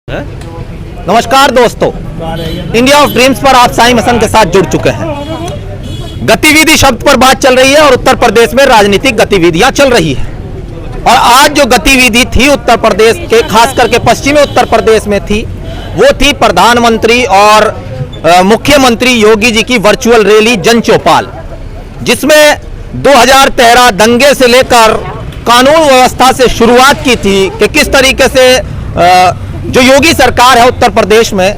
नमस्कार दोस्तों, India of dreams पर आप साईं हसन के साथ जुड़ चुके हैं। गतिविधि शब्द पर बात चल रही है और उत्तर प्रदेश में राजनीतिक गतिविधियां चल रही है। और आज जो गतिविधि थी उत्तर प्रदेश के, खास करके पश्चिमी उत्तर प्रदेश में थी, वो थी प्रधानमंत्री और मुख्यमंत्री योगी जी की वर्चुअल रैली जन चौपाल, जिसमें 2013 दंगे से लेकर कानून व्यवस्था से शुरुआत की थी कि किस तरीके से जो योगी सरकार है उत्तर प्रदेश में,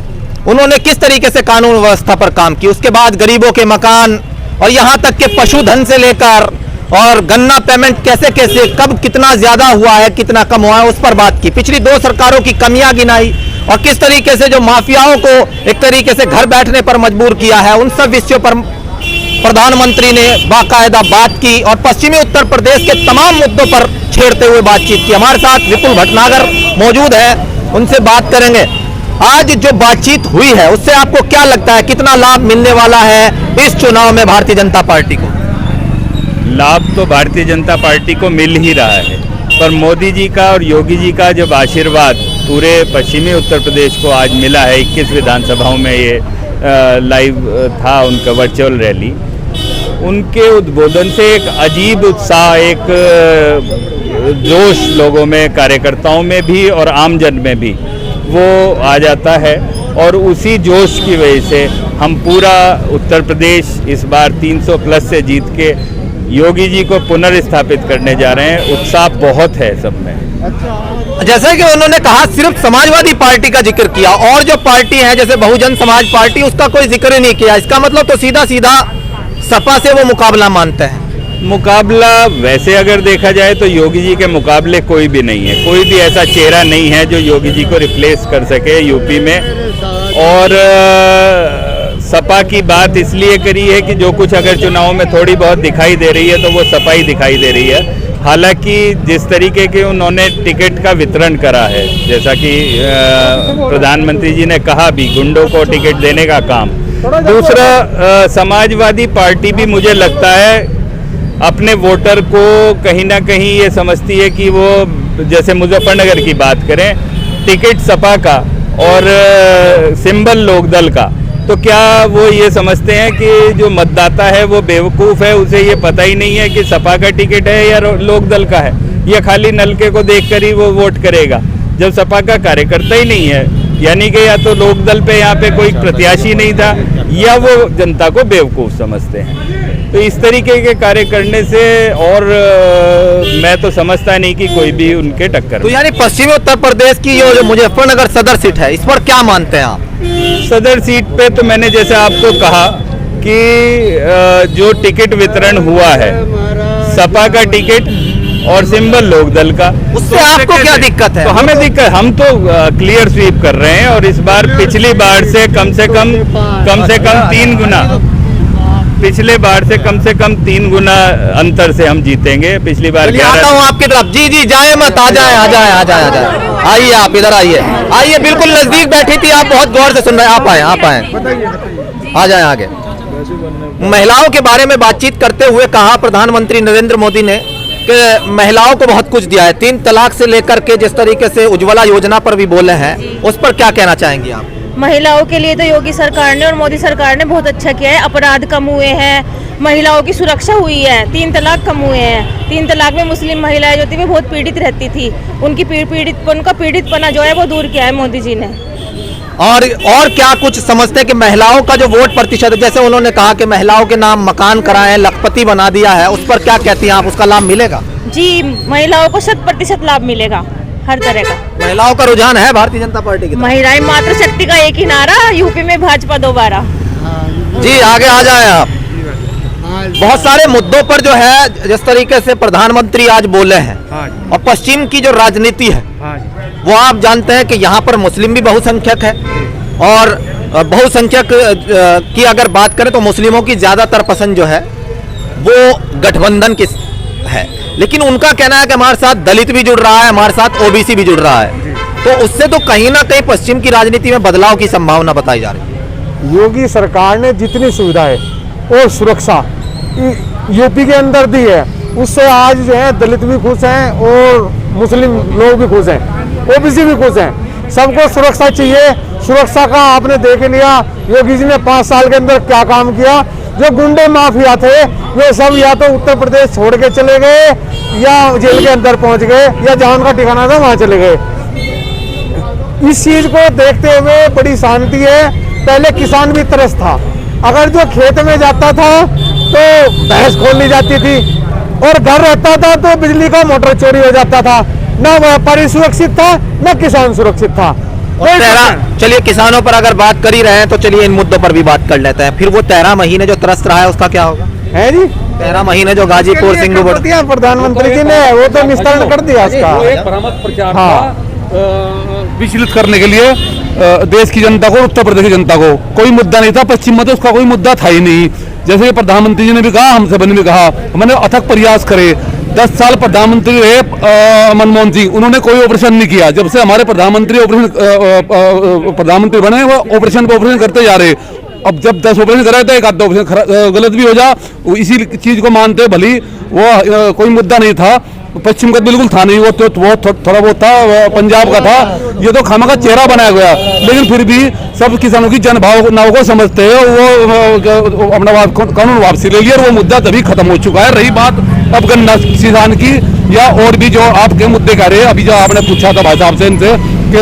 उन्होंने किस तरीके से कानून व्यवस्था पर काम की। उसके बाद गरीबों के मकान और यहाँ तक के पशुधन से लेकर और गन्ना पेमेंट कैसे कैसे कब कितना ज्यादा हुआ है कितना कम हुआ है, उस पर बात की। पिछली 2 सरकारों की कमियां गिनाई और किस तरीके से जो माफियाओं को एक तरीके से घर बैठने पर मजबूर किया है, उन सब विषयों पर प्रधानमंत्री ने बाकायदा बात की और पश्चिमी उत्तर प्रदेश के तमाम मुद्दों पर छेड़ते हुए बातचीत की। हमारे साथ विपुल भटनागर मौजूद है, उनसे बात करेंगे। आज जो बातचीत हुई है उससे आपको क्या लगता है, कितना लाभ मिलने वाला है इस चुनाव में भारतीय जनता पार्टी को? लाभ तो भारतीय जनता पार्टी को मिल ही रहा है, पर मोदी जी का और योगी जी का जब आशीर्वाद पूरे पश्चिमी उत्तर प्रदेश को आज मिला है, 21 विधानसभाओं में ये लाइव था उनका वर्चुअल रैली, उनके उद्बोधन से एक अजीब उत्साह, एक जोश लोगों में, कार्यकर्ताओं में भी और आमजन में भी वो आ जाता है। और उसी जोश की वजह से हम पूरा उत्तर प्रदेश इस बार 300 प्लस से जीत के योगी जी को पुनर्स्थापित करने जा रहे हैं। उत्साह बहुत है सब में। जैसे कि उन्होंने कहा, सिर्फ समाजवादी पार्टी का जिक्र किया और जो पार्टी है जैसे बहुजन समाज पार्टी, उसका कोई जिक्र ही नहीं किया। इसका मतलब तो सीधा सीधा सपा से वो मुकाबला मानते हैं। मुकाबला वैसे अगर देखा जाए तो योगी जी के मुकाबले कोई भी नहीं है, कोई भी ऐसा चेहरा नहीं है जो योगी जी को रिप्लेस कर सके यूपी में। और सपा की बात इसलिए करी है कि जो कुछ अगर चुनाव में थोड़ी बहुत दिखाई दे रही है तो वो सपा ही दिखाई दे रही है। हालांकि जिस तरीके के उन्होंने टिकट का वितरण करा है, जैसा कि प्रधानमंत्री जी ने कहा भी, गुंडों को टिकट देने का काम। दूसरा, समाजवादी पार्टी भी मुझे लगता है अपने वोटर को कहीं ना कहीं ये समझती है कि वो, जैसे मुजफ्फरनगर की बात करें, टिकट सपा का और सिंबल लोकदल का, तो क्या वो ये समझते हैं कि जो मतदाता है वो बेवकूफ़ है, उसे ये पता ही नहीं है कि सपा का टिकट है या लोकदल का है, या खाली नलके को देखकर ही वो वोट करेगा, जब सपा का कार्यकर्ता ही नहीं है। यानी कि या तो लोकदल पे यहाँ पे कोई प्रत्याशी नहीं था, या वो जनता को बेवकूफ़ समझते हैं। तो इस तरीके के कार्य करने से और मैं तो समझता नहीं कि कोई भी उनके टक्कर। तो यानी पश्चिमी उत्तर प्रदेश की जो मुजफ्फरनगर सदर सीट है, इस पर क्या मानते हैं आप? सदर सीट पे तो मैंने जैसे आपको कहा कि जो टिकट वितरण हुआ है, सपा का टिकट और सिंबल लोकदल का, उससे आपको क्या दिक्कत है? तो हमें दिक्कत, हम तो क्लियर स्वीप कर रहे हैं और इस बार पिछली बार से कम से कम 3 गुना, पिछले बार से कम 3 गुना अंतर से हम जीतेंगे। पिछली बार आता हूँ आपकी तरफ। जी जी, जाए मत, आ जाए आ जाए आ जाए आ जाए, आइए आप इधर आइए, आइए, बिल्कुल नजदीक बैठी थी आप, बहुत गौर से सुन रहे हैं। आप आए, आप आए, आ जाए आगे। महिलाओं के बारे में बातचीत करते हुए कहा प्रधानमंत्री नरेंद्र मोदी ने कि महिलाओं को बहुत कुछ दिया है, 3 तलाक से लेकर के जिस तरीके से उज्ज्वला योजना पर भी बोले हैं, उस पर क्या कहना चाहेंगी आप? महिलाओं के लिए तो योगी सरकार ने और मोदी सरकार ने बहुत अच्छा किया है। अपराध कम हुए हैं, महिलाओं की सुरक्षा हुई है, 3 तलाक कम हुए हैं। 3 तलाक में मुस्लिम महिलाएं जो थी वो बहुत पीड़ित रहती थी, उनका पीड़ितपना जो है वो दूर किया है मोदी जी ने। और क्या कुछ समझते हैं कि महिलाओं का जो वोट प्रतिशत, जैसे उन्होंने कहा कि महिलाओं के नाम मकान कराए, लखपति बना दिया है, उस पर क्या कहती हैं आप? उसका लाभ मिलेगा? जी, महिलाओं को 100% लाभ मिलेगा, हर तरह का। महिलाओं का रुझान है भारतीय जनता पार्टी की? महिलाएं मातृशक्ति का एक ही नारा, यूपी में भाजपा दोबारा। जी, आगे आ जाए आप। बहुत सारे मुद्दों पर जो है जिस तरीके से प्रधानमंत्री आज बोले हैं, और पश्चिम की जो राजनीति है वो आप जानते हैं कि यहाँ पर मुस्लिम भी बहुसंख्यक है, और बहुसंख्यक की अगर बात करें तो मुस्लिमों की ज्यादातर पसंद जो है वो गठबंधन की है। लेकिन उनका कहना है कि हमारे साथ दलित भी जुड़ रहा है, हमारे साथ ओबीसी भी जुड़ रहा है, तो उससे तो कहीं ना कहीं पश्चिम की राजनीति में बदलाव की संभावना बताई जा रही है। योगी सरकार ने जितनी सुविधाएं और सुरक्षा यूपी के अंदर दी है, उससे आज जो है दलित भी खुश हैं और मुस्लिम लोग भी खुश हैं, ओबीसी भी खुश हैं। सबको सुरक्षा चाहिए। सुरक्षा का आपने देख लिया योगी जी ने 5 साल के अंदर क्या काम किया। जो गुंडे माफिया थे ये सब या तो उत्तर प्रदेश छोड़ के चले गए या जेल के अंदर पहुंच गए या जहां उनका ठिकाना था वहां चले गए। इस चीज को देखते हुए बड़ी शांति है। पहले किसान भी तरस था, अगर जो खेत में जाता था तो भैंस खोल ली जाती थी और घर रहता था तो बिजली का मोटर चोरी हो जाता था। ना व्यापारी सुरक्षित था ना किसान सुरक्षित था। चलिए किसानों पर अगर बात कर ही रहे हैं तो चलिए इन मुद्दों पर भी बात कर लेते हैं। फिर वो 13 महीने जो त्रस्त रहा है उसका क्या होगा? है जी 13 महीने जो गाजीपुर सिंह कर दिया प्रधानमंत्री जी ने, वो तो निस्तारण कर दिया उसका। एक भ्रामक प्रचार हाँ। था विचलित करने के लिए देश की जनता को, उत्तर प्रदेश की जनता को। कोई मुद्दा नहीं था पश्चिम में, तो उसका कोई मुद्दा था ही नहीं। जैसे प्रधानमंत्री जी ने भी कहा, हम सब ने भी कहा, हमने अथक प्रयास करे। 10 साल प्रधानमंत्री रहे मनमोहन सिंह, उन्होंने कोई ऑपरेशन नहीं किया। जब से हमारे प्रधानमंत्री प्रधानमंत्री बने वो ऑपरेशन पे ऑपरेशन करते जा रहे। अब जब 10 ऑपरेशन कराए तो एक आध ऑपरेशन गलत भी हो जा, इसी चीज को मानते भली वो कोई मुद्दा नहीं था। पश्चिम का बिल्कुल था नहीं, वो तो थोड़ा बहुत था, पंजाब का था। ये तो खामा का चेहरा बनाया गया। लेकिन फिर भी सब किसानों की जनभावनाओं को समझते हैं, वो अपना कानून वापसी ले लिया और वो मुद्दा तभी खत्म हो चुका है। रही बात अब गन्ना किसान की या और भी जो आपके मुद्दे कह रहे हैं, अभी जो आपने पूछा था भाई साहब से इनसे कि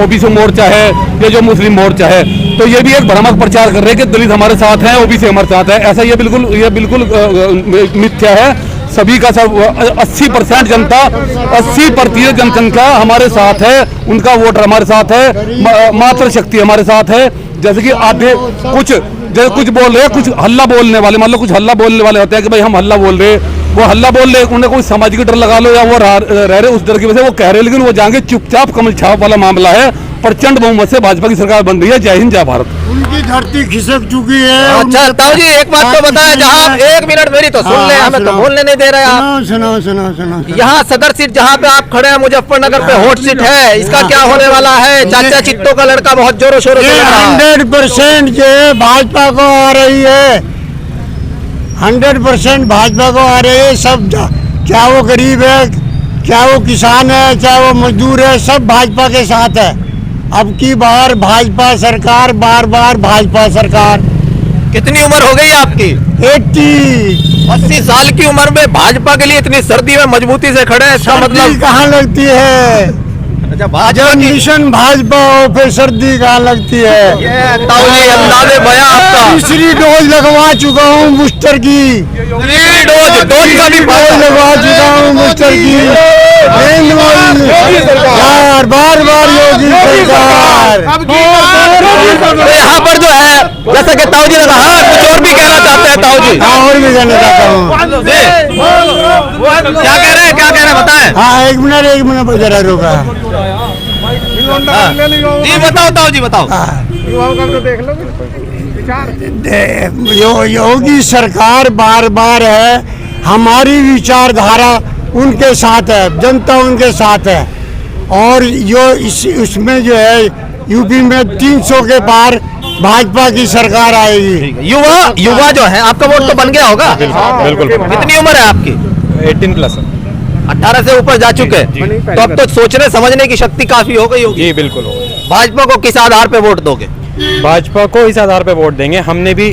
ओबीसी मोर्चा है या जो मुस्लिम मोर्चा है, तो ये भी एक भ्रामक प्रचार कर रहे हैं कि दलित हमारे साथ हैं, ओबीसी हमारे साथ है। ऐसा ये बिल्कुल मिथ्या है। सभी का सब 80% जनता, 80% जनसंख्या हमारे साथ है, उनका वोट हमारे साथ है, मात्र शक्ति हमारे साथ है। जैसे कि आधे कुछ बोल रहे हैं, कुछ हल्ला बोलने वाले, मान लो कुछ हल्ला बोलने वाले होते हैं कि भाई हम हल्ला बोल रहे, वो हल्ला बोल रहे, उन्हें कोई सामाजिक डर लगा लो या वो रह रहे उस डर की वजह से वो कह रहे, लेकिन वो जाएंगे चुपचाप। कमल छाप वाला मामला है, प्रचंड बहुमत से भाजपा की सरकार बन रही है। जय हिंद जय भारत। उनकी धरती खिसक चुकी है। अच्छा ताऊ जी एक बात तो बताया, जहाँ 1 मिनट मेरी तो सुन ले, हमें तो बोलने नहीं दे रहे आप। सुनो। यहाँ सदर सीट जहाँ पे आप खड़े हैं मुजफ्फरनगर पे हॉट सीट है, इसका क्या होने वाला है? चाचा चित्तों का लड़का बहुत जोरों शोरों से लड़ रहा है। 100% जो है भाजपा को आ रही है, 100% भाजपा को आ रही है। सब चाहे वो गरीब है, चाहे वो किसान है, चाहे वो मजदूर है, सब भाजपा के साथ है। अब की बार भाजपा सरकार, बार भाजपा सरकार। कितनी उम्र हो गई आपकी? 80 साल की उम्र में भाजपा के लिए इतनी सर्दी में मजबूती से खड़े हैं, इसका मतलब कहाँ लगती है? अच्छा भाजपा की मिशन भाजपा हो फिर सर्दी कहाँ लगती है? ताऊ जी अंदाजे बया आपका। तीसरी डोज लगवा चुका हूँ बूस्टर की। डोज का भी लगवा चुका हूँ बूस्टर की। बार योगी सरकार। तो यहाँ पर जो है जैसा कि ताऊ जी ने कहा, कुछ और भी कहना चाहते हैं ताऊ जी? और भी कहना चाहता हूँ। क्या कह रहे हैं बताएं। हाँ एक मिनट जरा रोका। जी बताओ ताऊ जी बताओ। योगी सरकार बार है, हमारी विचारधारा उनके साथ है, जनता उनके साथ है। और जो उसमें जो है यूपी में 300 के पार भाजपा की सरकार आएगी। युवा जो है, आपका वोट तो बन गया होगा? बिल्कुल। कितनी उम्र है आपकी? 18+। 18 से ऊपर जा चुके हैं, तो अब तो सोचने समझने की शक्ति काफी हो गई होगी। जी बिल्कुल। भाजपा को किस आधार पे वोट दोगे? भाजपा को इस आधार पे वोट देंगे। हमने भी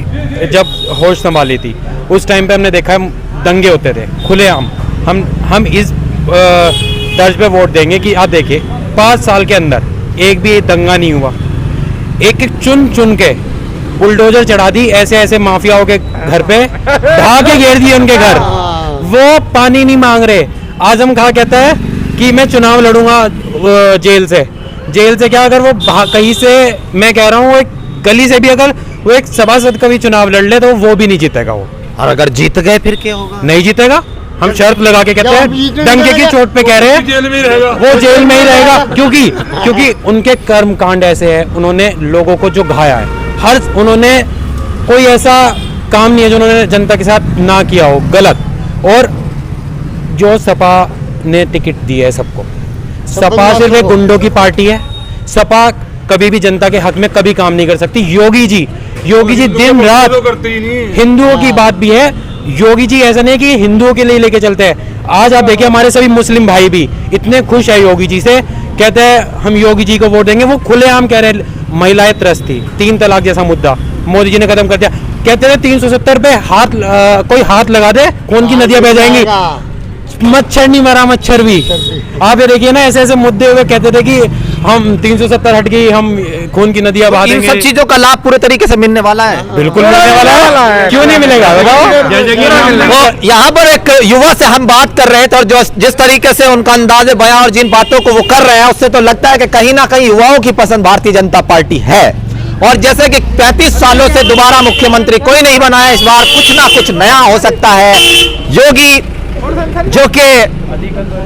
जब होश संभाली थी उस टाइम पे हमने देखा है दंगे होते थे खुलेआम। हम इस तर्ज पे वोट देंगे कि आप देखिए 5 साल के अंदर एक भी दंगा नहीं हुआ। एक चुन के बुलडोजर चढ़ा दी, ऐसे माफियाओं के घर पे ढा के घेर दिए उनके घर। वो पानी नहीं मांग रहे। आजम खां कहता है कि मैं चुनाव लड़ूंगा जेल से क्या, अगर वो कहीं से, मैं कह रहा हूँ एक गली से भी अगर वो एक सभासद का भी चुनाव लड़ ले तो वो भी नहीं जीतेगा वो। और अगर जीत गए फिर क्या होगा? नहीं जीतेगा। हम शर्त लगा के कहते हैं, डंके की चोट पे कह रहे हैं, वो जेल में ही रहेगा। क्योंकि उनके कर्म कांड ऐसे है, उन्होंने लोगों को जो घाया है, उन्होंने कोई ऐसा काम नहीं है जो उन्होंने जनता के साथ ना किया हो गलत। और जो सपा ने टिकट दी है सबको, सपा सिर्फ एक गुंडों की पार्टी है। सपा कभी भी जनता के हक में कभी काम नहीं कर सकती। योगी जी दिन रात हिंदुओं की बात भी है। योगी जी ऐसा नहीं कि हिंदुओं के लिए लेके चलते हैं। आज आप देखिए हमारे सभी मुस्लिम भाई भी इतने खुश है योगी जी से कहते हैं हम योगी जी को वोट देंगे, वो खुलेआम कह रहे हैं महिलाएं त्रस्त थी, 3 तलाक जैसा मुद्दा मोदी जी ने खत्म कर दिया। कहते थे 370 पे कोई हाथ लगा दे खून की नदियां बह जाएंगी, मच्छर नहीं मरा मच्छर भी। आप ये देखिए ना, ऐसे ऐसे मुद्दे हुए कहते थे कि हम 370 हट गई, हम खून की नदियां बहा इन देंगे। सब चीजों का लाभ पूरे तरीके से मिलने वाला है। बिल्कुल मिलने वाला है, क्यों नहीं मिलेगा बताओ। तो यहाँ पर एक युवा से हम बात कर रहे थे और जो जिस तरीके से उनका अंदाजे बयां और जिन बातों को वो कर रहे हैं, उससे तो लगता है कि कहीं ना कहीं युवाओं की पसंद भारतीय जनता पार्टी है। और जैसे कि 35 सालों से दोबारा मुख्यमंत्री कोई नहीं बना है, इस बार कुछ ना कुछ नया हो सकता है। योगी जो कि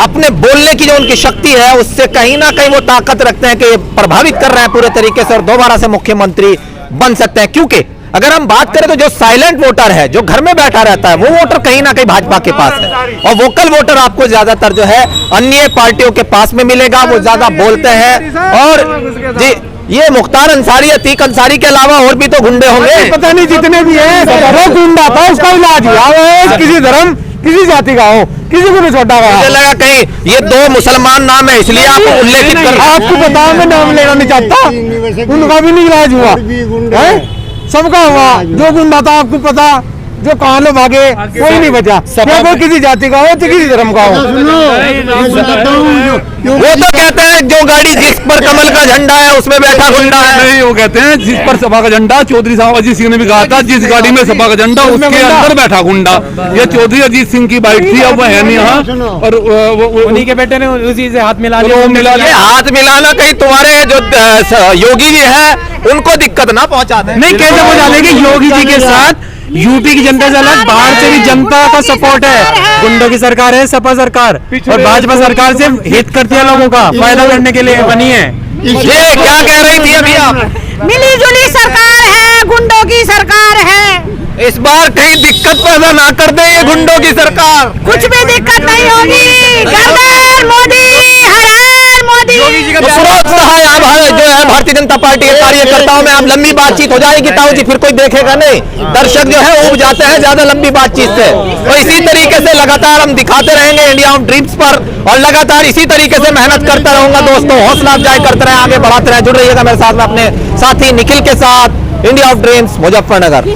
अपने बोलने की जो उनकी शक्ति है, उससे कहीं ना कहीं वो ताकत रखते हैं कि ये प्रभावित कर रहे हैं पूरे तरीके से और दोबारा से मुख्यमंत्री बन सकते हैं। क्योंकि अगर हम बात करें तो जो साइलेंट वोटर है, जो घर में बैठा रहता है, वो वोटर कहीं ना कहीं भाजपा के पास है और वोकल वोटर आपको ज्यादातर जो है अन्य पार्टियों के पास में मिलेगा। वो ज्यादा बोलते हैं। और जी, ये मुख्तार अंसारी, अतीक अंसारी के अलावा और भी तो गुंडे होंगे, पता नहीं जितने भी हैं, वो गुंडा था, उसका इलाज हुआ। वो किसी धर्म किसी जाति का हो, किसी को भी छोटा गया। मुझे लगा कहीं ये 2 मुसलमान नाम है इसलिए आप उल्लेखित कर रहे हैं। आपको बताओ, मैं नाम लेना नहीं चाहता, उनका भी नहीं इलाज हुआ है, सबका हुआ। जो गुंडा था आपको पता, जो कहाँ लो भागे, कोई नहीं बचा। क्या कोई किसी जाति का हो तो किसी धर्म का हो। वो तो कहते हैं जो गाड़ी जिस पर कमल का झंडा है उसमें बैठा गुंडा है। नहीं, वो कहते हैं जिस पर सपा का झंडा, चौधरी साहब अजीत सिंह ने भी कहा था, जिस गाड़ी में सपा का झंडा उसके अंदर बैठा गुंडा। ये चौधरी अजीत सिंह की बाइक थी, अब वो है नहीं यहाँ। और उन्हीं के बेटे ने उसी से हाथ मिला लिया। ये हाथ मिलाना कहीं तुम्हारे जो योगी जी है उनको दिक्कत ना पहुंचा दे। नहीं, कैसे पहुंचा देंगे? योगी जी के साथ यूपी की जनता से अलग बाहर से भी जनता का सपोर्ट है। गुंडों की सरकार है सपा सरकार, और भाजपा सरकार से हित करती है, लोगों का फायदा करने के लिए बनी है। ये क्या कह रही थी अभी आप? मिली जुली सरकार है, गुंडों की सरकार है। इस बार कहीं दिक्कत पैदा ना कर दे ये गुंडों की सरकार। कुछ भी दिक्कत नहीं होगी। घर मोदी, हर हर मोदी। तो प्रोत्साहन जो है भारतीय जनता पार्टी के कार्यकर्ताओं में अब लंबी बातचीत हो जाएगी ताऊ जी, फिर कोई देखेगा नहीं। दर्शक जो है ऊब जाते हैं ज्यादा लंबी बातचीत से। तो इसी तरीके से लगातार हम दिखाते रहेंगे इंडिया ऑफ ड्रीम्स पर और लगातार इसी तरीके से मेहनत करता रहूंगा। दोस्तों, हौसला अफजाई करते रहे, आगे बढ़ाते रहे। जुड़ रहिएगा मेरे साथ में अपने साथी निखिल के साथ। India of dreams, Muzaffarnagar.